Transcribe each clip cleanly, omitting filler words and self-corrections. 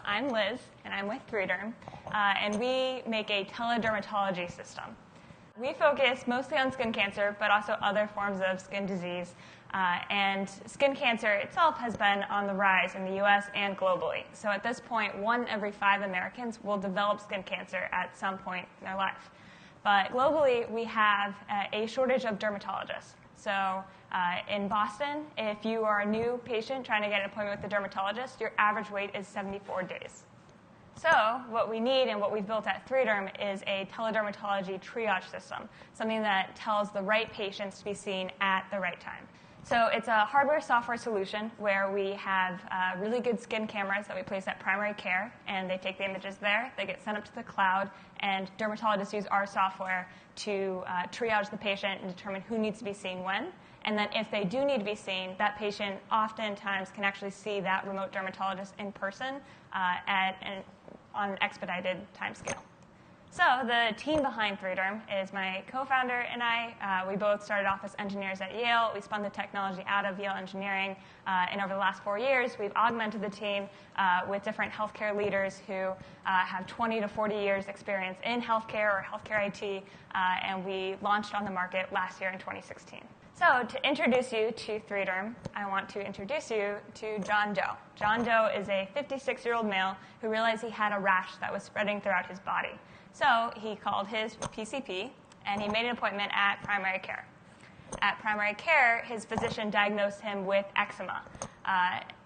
I'm Liz, and I'm with 3Derm, and we make a teledermatology system. We focus mostly on skin cancer, but also other forms of skin disease. And skin cancer itself has been on the rise in the US and globally. So at this point, 1 every 5 Americans will develop skin cancer at some point in their life. But globally, we have a shortage of dermatologists. So in Boston, if you are a new patient trying to get an appointment with a dermatologist, your average wait is 74 days. So what we need and what we've built at 3Derm is a teledermatology triage system, something that tells the right patients to be seen at the right time. So it's a hardware-software solution where we have really good skin cameras that we place at primary care, and they take the images there, they get sent up to the cloud, and dermatologists use our software to triage the patient and determine who needs to be seen when. And then if they do need to be seen, that patient oftentimes can actually see that remote dermatologist in person on an expedited timescale. So the team behind 3Derm is my co-founder and I. We both started off as engineers at Yale. We spun the technology out of Yale Engineering. And over the last 4 years, we've augmented the team with different healthcare leaders who have 20 to 40 years experience in healthcare or healthcare IT. And we launched on the market last year in 2016. So to introduce you to 3Derm, I want to introduce you to John Doe. John Doe is a 56-year-old male who realized he had a rash that was spreading throughout his body. So he called his PCP, and he made an appointment at primary care. At primary care, his physician diagnosed him with eczema,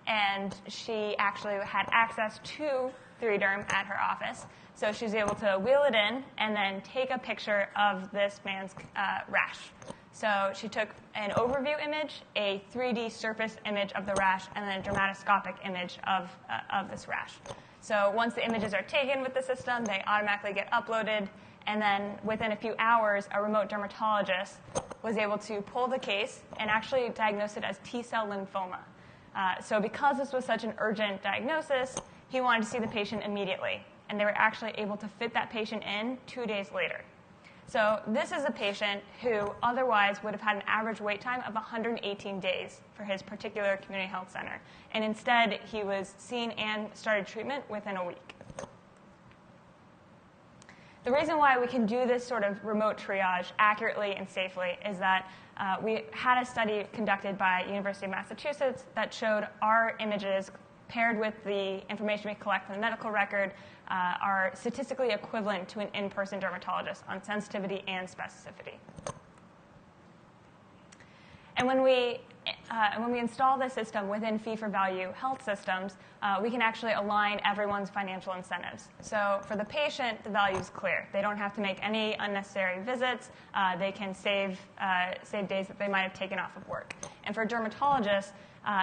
and she actually had access to 3Derm at her office. So she was able to wheel it in and then take a picture of this man's rash. So she took an overview image, a 3D surface image of the rash, and then a dermatoscopic image of this rash. So once the images are taken with the system, they automatically get uploaded, and then within a few hours, a remote dermatologist was able to pull the case and actually diagnose it as T-cell lymphoma. So because this was such an urgent diagnosis, he wanted to see the patient immediately, and they were actually able to fit that patient in 2 days later. So this is a patient who otherwise would have had an average wait time of 118 days for his particular community health center. And instead, he was seen and started treatment within a week. The reason why we can do this sort of remote triage accurately and safely is that we had a study conducted by University of Massachusetts that showed our images paired with the information we collect from the medical record are statistically equivalent to an in-person dermatologist on sensitivity and specificity. And when we install this system within fee-for-value health systems, we can actually align everyone's financial incentives. So for the patient, the value is clear. They don't have to make any unnecessary visits. They can save days that they might have taken off of work. And for dermatologists,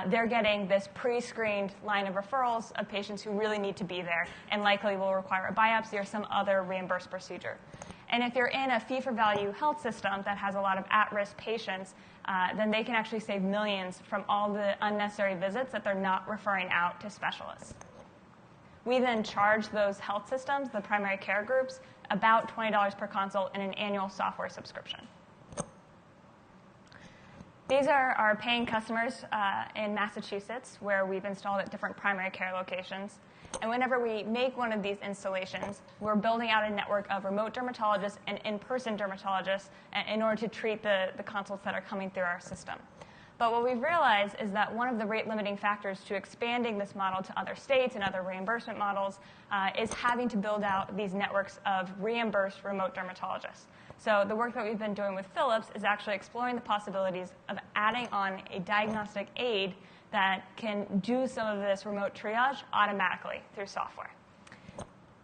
they're getting this pre-screened line of referrals of patients who really need to be there and likely will require a biopsy or some other reimbursed procedure. And if you're in a fee-for-value health system that has a lot of at-risk patients, then they can actually save millions from all the unnecessary visits that they're not referring out to specialists. We then charge those health systems, the primary care groups, about $20 per consult in an annual software subscription. These are our paying customers in Massachusetts, where we've installed at different primary care locations. And whenever we make one of these installations, we're building out a network of remote dermatologists and in-person dermatologists in order to treat the consults that are coming through our system. But what we've realized is that one of the rate-limiting factors to expanding this model to other states and other reimbursement models is having to build out these networks of reimbursed remote dermatologists. So the work that we've been doing with Philips is actually exploring the possibilities of adding on a diagnostic aid that can do some of this remote triage automatically through software.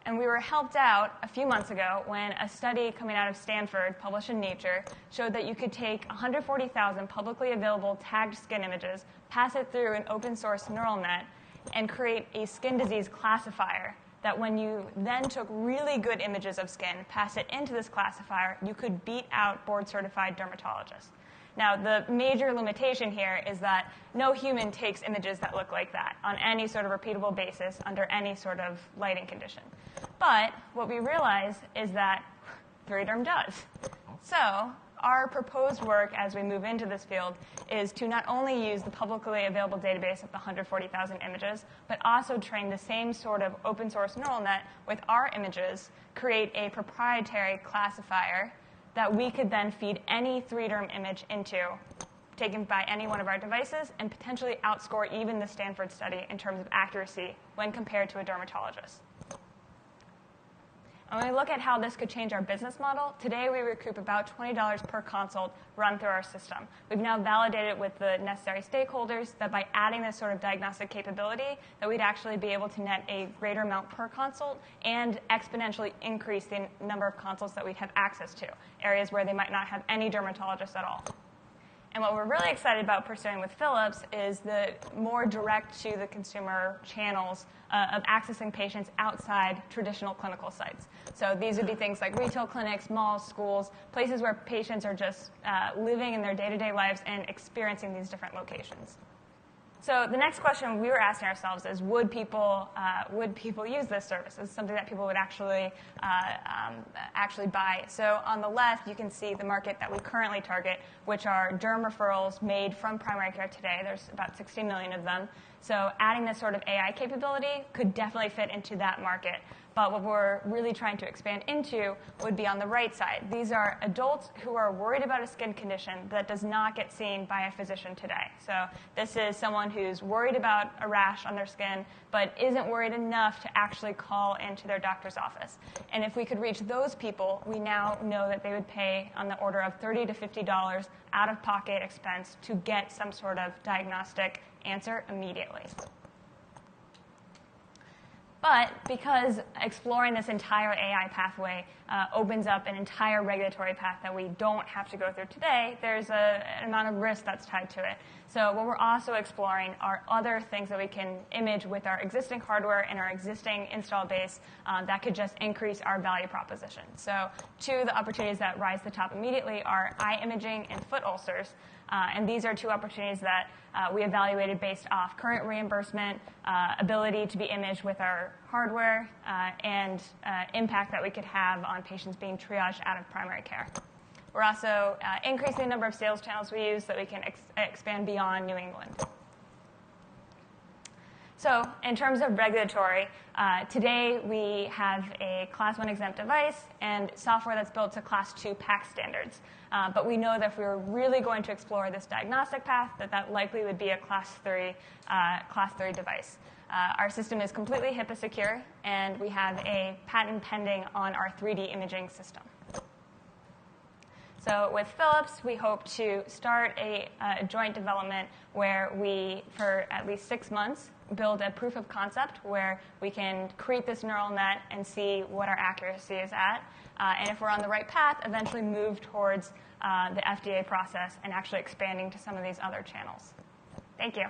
And we were helped out a few months ago when a study coming out of Stanford, published in Nature, showed that you could take 140,000 publicly available tagged skin images, pass it through an open source neural net, and create a skin disease classifier that when you then took really good images of skin, pass it into this classifier, you could beat out board-certified dermatologists. Now, the major limitation here is that no human takes images that look like that on any sort of repeatable basis under any sort of lighting condition. But what we realize is that 3Derm does. So our proposed work as we move into this field is to not only use the publicly available database of the 140,000 images, but also train the same sort of open source neural net with our images, create a proprietary classifier that we could then feed any 3-derm image into, taken by any one of our devices, and potentially outscore even the Stanford study in terms of accuracy when compared to a dermatologist. And when we look at how this could change our business model, today we recoup about $20 per consult run through our system. We've now validated with the necessary stakeholders that by adding this sort of diagnostic capability, that we'd actually be able to net a greater amount per consult and exponentially increase the number of consults that we'd have access to, areas where they might not have any dermatologists at all. And what we're really excited about pursuing with Philips is the more direct-to-the-consumer channels of accessing patients outside traditional clinical sites. So these would be things like retail clinics, malls, schools, places where patients are just living in their day-to-day lives and experiencing these different locations. So the next question we were asking ourselves is, would people use this service? Is it something that people would actually buy? So on the left, you can see the market that we currently target, which are derm referrals made from primary care today. There's about 60 million of them. So adding this sort of AI capability could definitely fit into that market. But what we're really trying to expand into would be on the right side. These are adults who are worried about a skin condition that does not get seen by a physician today. So this is someone who's worried about a rash on their skin, but isn't worried enough to actually call into their doctor's office. And if we could reach those people, we now know that they would pay on the order of $30 to $50 out-of-pocket expense to get some sort of diagnostic answer immediately. But because exploring this entire AI pathway opens up an entire regulatory path that we don't have to go through today, there's an amount of risk that's tied to it. So what we're also exploring are other things that we can image with our existing hardware and our existing install base that could just increase our value proposition. So two of the opportunities that rise to the top immediately are eye imaging and foot ulcers. And these are two opportunities that we evaluated based off current reimbursement, ability to be imaged with our hardware, and impact that we could have on patients being triaged out of primary care. We're also increasing the number of sales channels we use so that we can expand beyond New England. So in terms of regulatory, today we have a Class 1 exempt device and software that's built to Class 2 PACS standards. But we know that if we were really going to explore this diagnostic path, that likely would be a Class 3 device. Our system is completely HIPAA secure, and we have a patent pending on our 3D imaging system. So with Philips, we hope to start a joint development where we, for at least 6 months, build a proof of concept where we can create this neural net and see what our accuracy is at. And if we're on the right path, eventually move towards the FDA process and actually expanding to some of these other channels. Thank you.